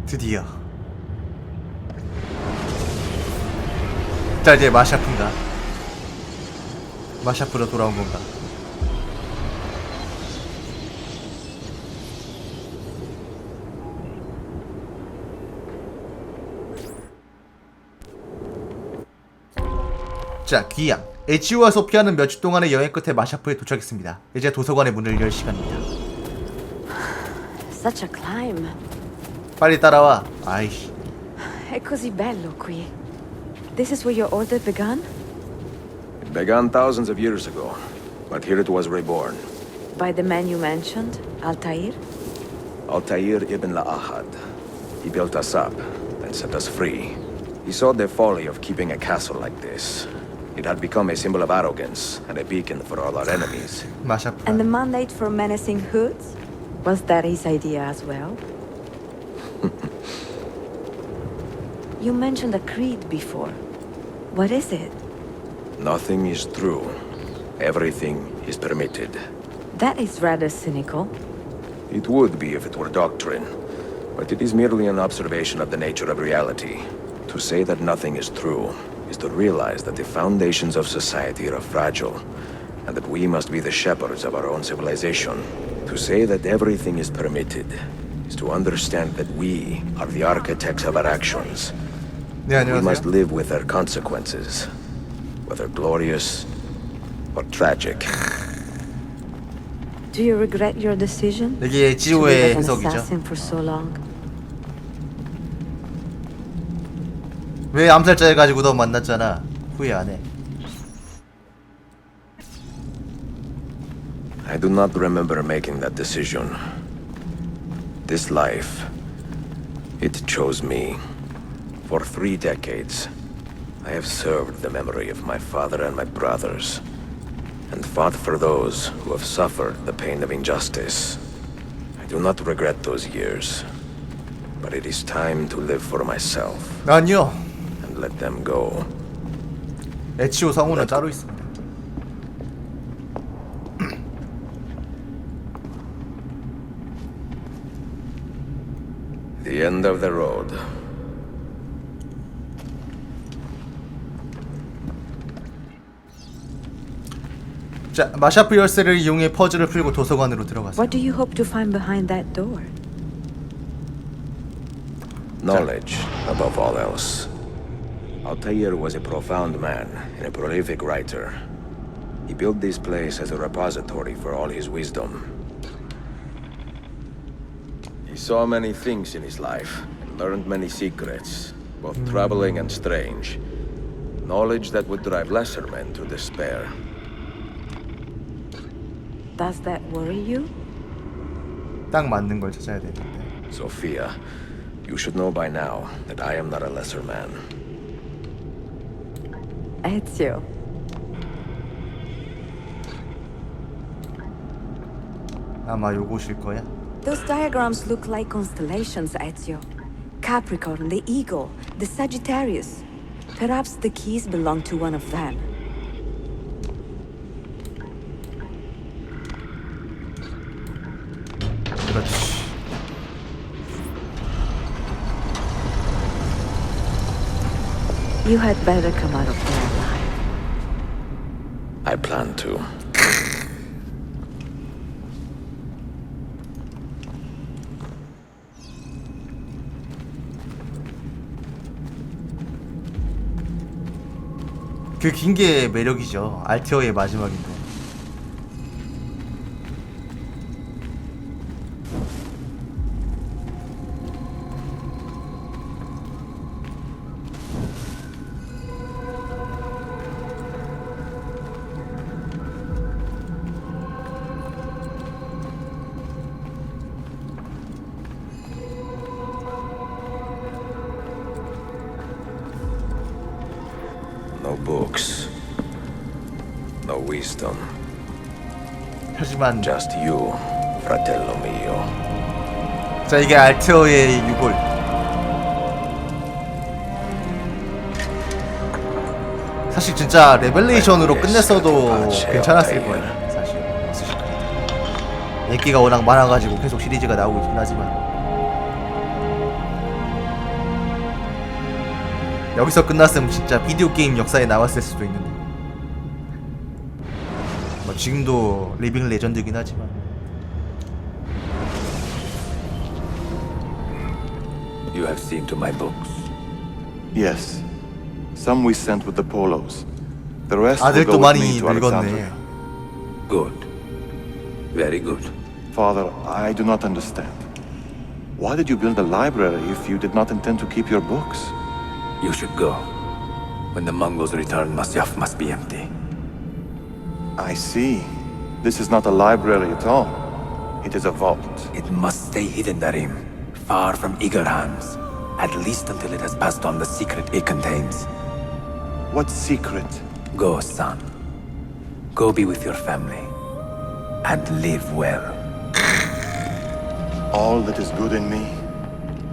드디어. 자, 이제 마샤프인가? 마샤프로 돌아온 건가? 자, 귀양. 에지오와 소피아는 몇 주 동안의 여행 끝에 마샤프에 도착했습니다. 이제 도서관의 문을 열 시간입니다. Such a climb. 빨리 따라와. 아이씨. È così bello qui. This is where your order began? It began thousands of years ago, but here it was reborn. By the man you mentioned, Altair? Altair ibn Ahad. He built us up and set us free. He saw the folly of keeping a castle like this. It had become a symbol of arrogance and a beacon for all our enemies. 마샤프. And the mandate for menacing hoods? Was that his idea as well? You mentioned a creed before. What is it? Nothing is true. Everything is permitted. That is rather cynical. It would be if it were doctrine, but it is merely an observation of the nature of reality. To say that nothing is true is to realize that the foundations of society are fragile, and that we must be the shepherds of our own civilization. To say that everything is permitted is to understand that we are the architects of our actions. 네, We must 안녕하세요. live with their consequences, whether glorious or tragic. Do you regret your decision? 이게 To live 에지오의 as an 해석이죠. assassin for so long? 왜 암살자 해가지고 너 만났잖아. 후회 안 해. I do not remember making that decision. This life, it chose me. For 3 decades, I have served the memory of my father and my brothers, and fought for those who have suffered the pain of injustice. I do not regret those years, but it is time to live for myself 아니요. and let them go. 에지오 성우는 따로 있습니다. The end of the road. 자, 마샤프 열쇠를 이용해 퍼즐을 풀고 도서관으로 들어가세요. What do you hope to find behind that door? Knowledge, above all else. Altair was a profound man and a prolific writer. He built this place as a repository for all his wisdom. He saw many things in his life and learned many secrets, both troubling and strange. Knowledge that would drive lesser men to despair. Does that worry you? 딱 맞는 걸 찾아야 되는데. Sophia, you should know by now that I am not a lesser man. Ezio. 아마 요것일 거야. Those diagrams look like constellations, Ezio. Capricorn, the Eagle, the Sagittarius. Perhaps the keys belong to one of them. 그렇지. You had better come out of there alive. I plan to. 그 긴 게 매력이죠. 알테어의 마지막인데. No books. No wisdom. 하지만 Just you, fratello mio. 자, 이게 알테어의 유골. 사실 진짜 레벨레이션으로 끝냈어도 괜찮았을 거예요. 사실 없으실 거예요. 인기가 워낙 많아가지고 계속 시리즈가 나오고 있긴 하지만 여기서 끝났으면 진짜 비디오 게임 역사에 나왔을 수도 있는데. 뭐 지금도 리빙 레전드긴 하지만. You have seen to my books. Yes. Some we sent with the polos. The rest will 아들도 go with me 많이 to 늙었네. Alexandria. Good. Very good. Father, I do not understand. Why did you build a library if you did not intend to keep your books? You should go. When the Mongols return, Masyaf must be empty. I see. This is not a library at all. It is a vault. It must stay hidden, Darim. Far from eager hands. At least until it has passed on the secret it contains. What secret? Go, son. Go be with your family. And live well. All that is good in me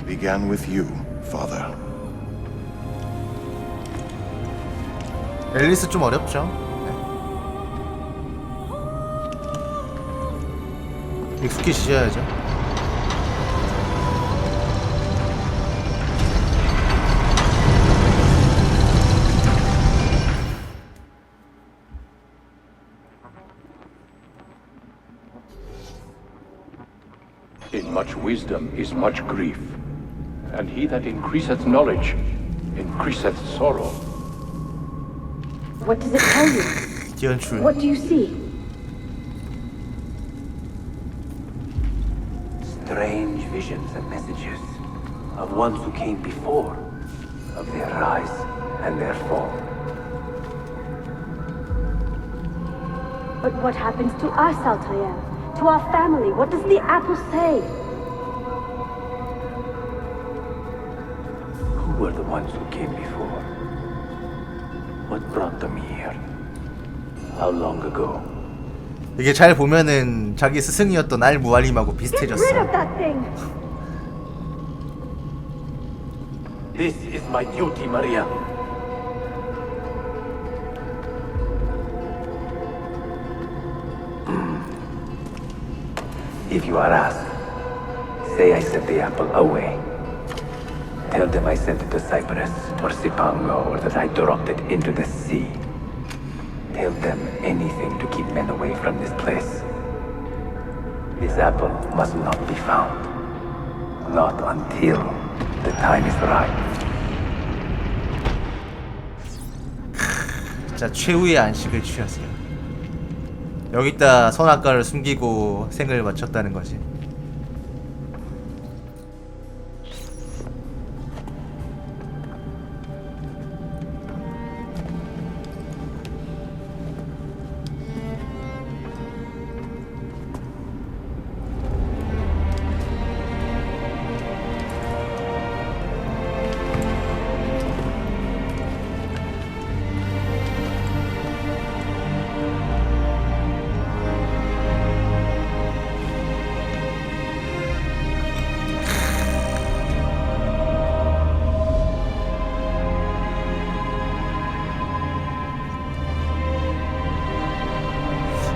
began with you, Father. 앨리스 좀 어렵죠. 네. 익숙해지셔야죠. In much wisdom is much grief, and he that increaseth knowledge increaseth sorrow. What does it tell you? 디언출. What do you see? Strange visions and messages of ones who came before, of their rise and their fall. But what happens to us, Altair? To our family? What does the apple say? Who were the ones who came before? What brought them here? How long ago? 이게 잘 보면은 자기 스승이었던 알 무알림하고 Get rid of 비슷해졌어. that thing! This is my duty, Maria. If you are asked, say I sent the apple away. Tell them I sent it to Cyprus or Cipango or that I dropped it into the sea. Tell them anything to keep men away from this place. This apple must not be found. Not until the time is right. 자, 최후의 안식을 취하세요. 여기다 선악과를 숨기고 생을 마쳤다는 거지.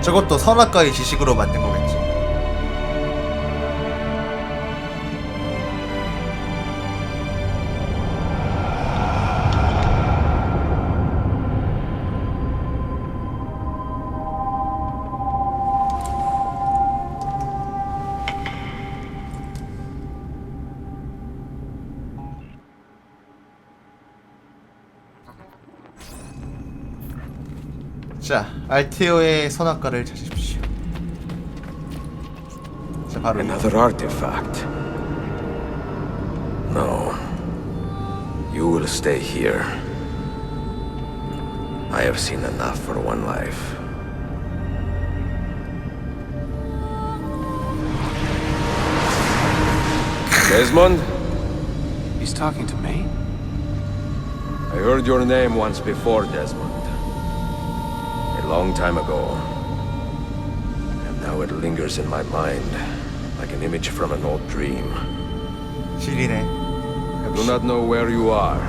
저것도 선악과의 지식으로 만든 거겠지. 자, 알테어의 선악과를 찾으십시오. 자, 바로 Another artifact. No. You will stay here. I have seen enough for one life. Desmond? He's talking to me? I heard your name once before, Desmond. A long time ago. And now it lingers in my mind, like an image from an old dream. 진리네. I do not know where you are,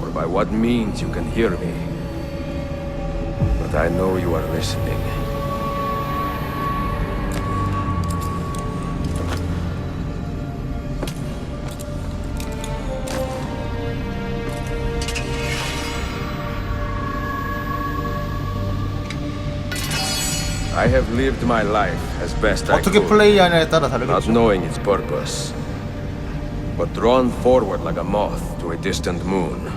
or by what means you can hear me. But I know you are listening. have lived my life as best I 어떻게 could, 플레이하냐에 따라 not 다르겠죠. knowing its purpose, but drawn forward like a moth to a distant moon.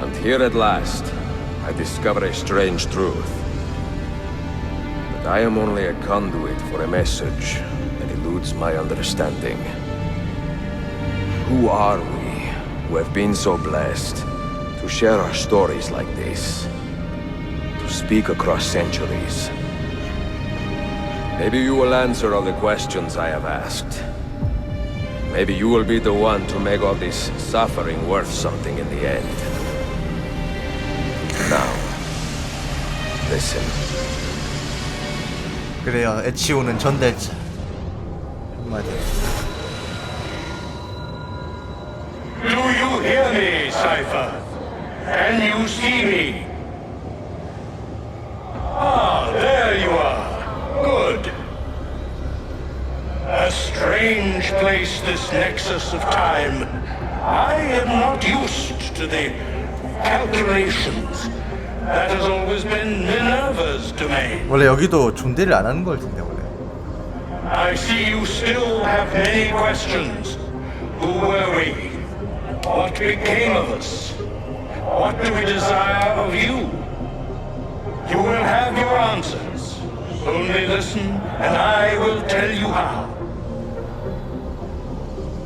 And here at last, I discover a strange truth. That I am only a conduit for a message that eludes my understanding. Who are we who have been so blessed to share our stories like this? To speak across centuries? Maybe you will answer all the questions I have asked. Maybe you will be the one to make all this suffering worth something in the end. Now, listen. 그래요. 에지오는 전달자. 한마디. Do you hear me, Cypher? Can you see me? Ah, there you are. Good. A strange place, this nexus of time. I am not used to the calculations. That has always been Minerva's domain. 원래 여기도 존대를 안 하는 걸 텐데 원래. I see you still have many questions. Who were we? What became of us? What do we desire of you? You will have your answers. Only listen, and I will tell you how.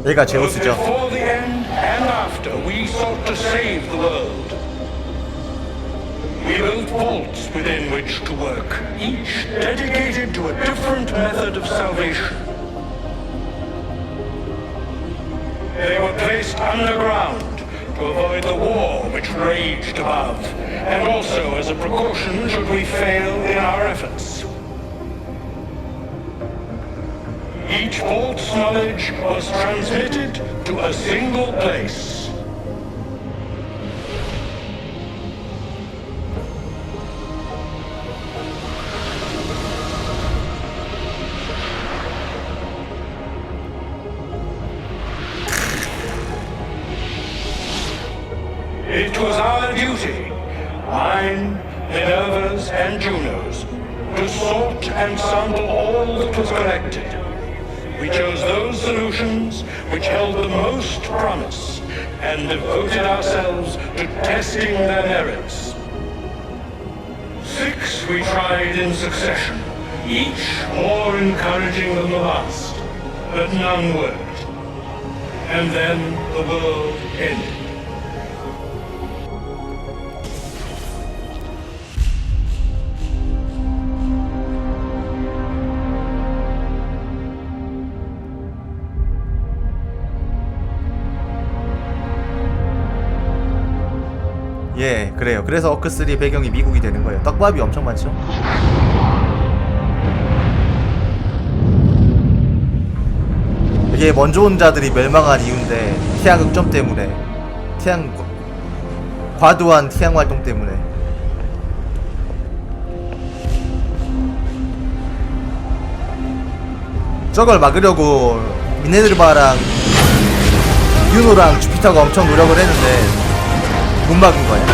얘가 Both 제우스죠. before the end and after, we sought to save the world. We built vaults within which to work, each dedicated to a different method of salvation. They were placed underground to avoid the war which raged above, and also as a precaution should we fail in our efforts. Each vault's knowledge was transmitted to a single place. It was our duty, mine, Minerva's, and Juno's, to sort and sample all that was collected. We chose those solutions which held the most promise and devoted ourselves to testing their merits. 6 we tried in succession, each more encouraging than the last, but none worked. And then the world ended. 예, 그래요. 그래서 어크3 배경이 미국이 되는 거예요. 떡밥이 엄청 많죠. 이게 먼저 온 자들이 멸망한 이유인데 태양 극점 때문에, 과도한 태양 활동 때문에. 저걸 막으려고 미네르바랑 유노랑 주피터가 엄청 노력을 했는데 못 막은 거야.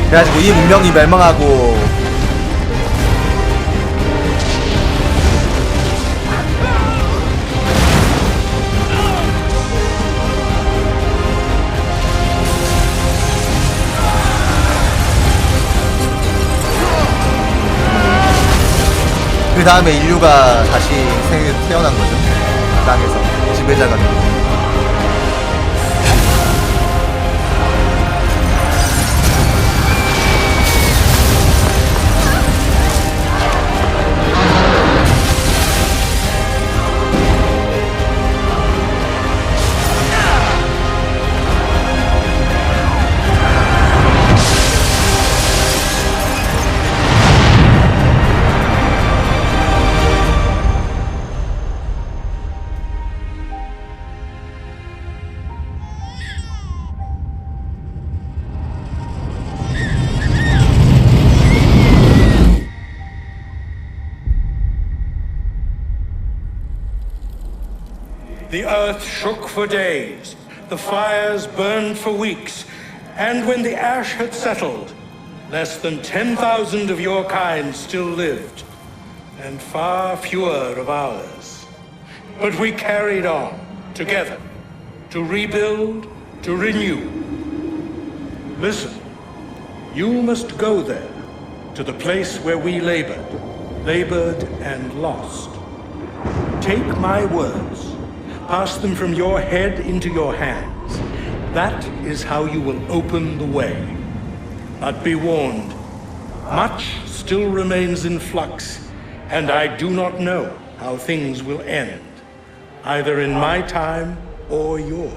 그래가지고 이 문명이 멸망하고 그 다음에 인류가 다시 태어난 거죠. 땅에서 지배자가 되고. The earth shook for days, the fires burned for weeks, and when the ash had settled, less than 10,000 of your kind still lived, and far fewer of ours. But we carried on, together, to rebuild, to renew. Listen, you must go there, to the place where we labored and lost. Take my words, pass them from your head into your hands. That is how you will open the way. But be warned, much still remains in flux, and I do not know how things will end, either in my time or yours.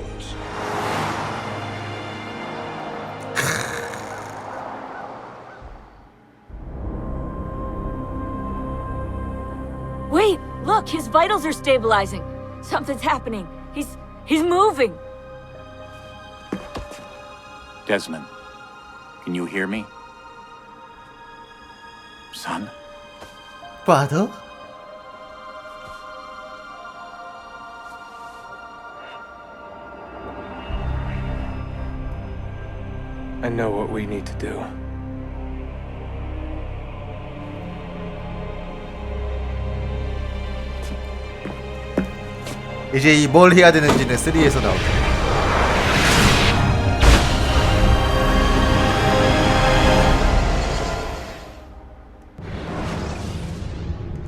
Wait, look, his vitals are stabilizing. Something's happening. He's moving. Desmond, can you hear me? Son? Father? I know what we need to do. 이제 이 뭘 해야 되는지는 3에서 나오죠.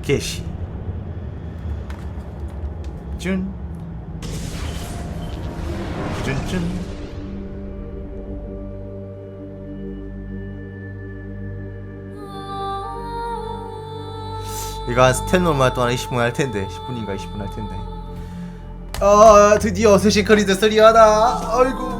게시 준 쭌쭌. 이거 한 스탠 얼마 동안 20분 할 텐데 10분인가 20분 할 텐데. 드디어 어쌔신 크리드 3 하다. 아이고.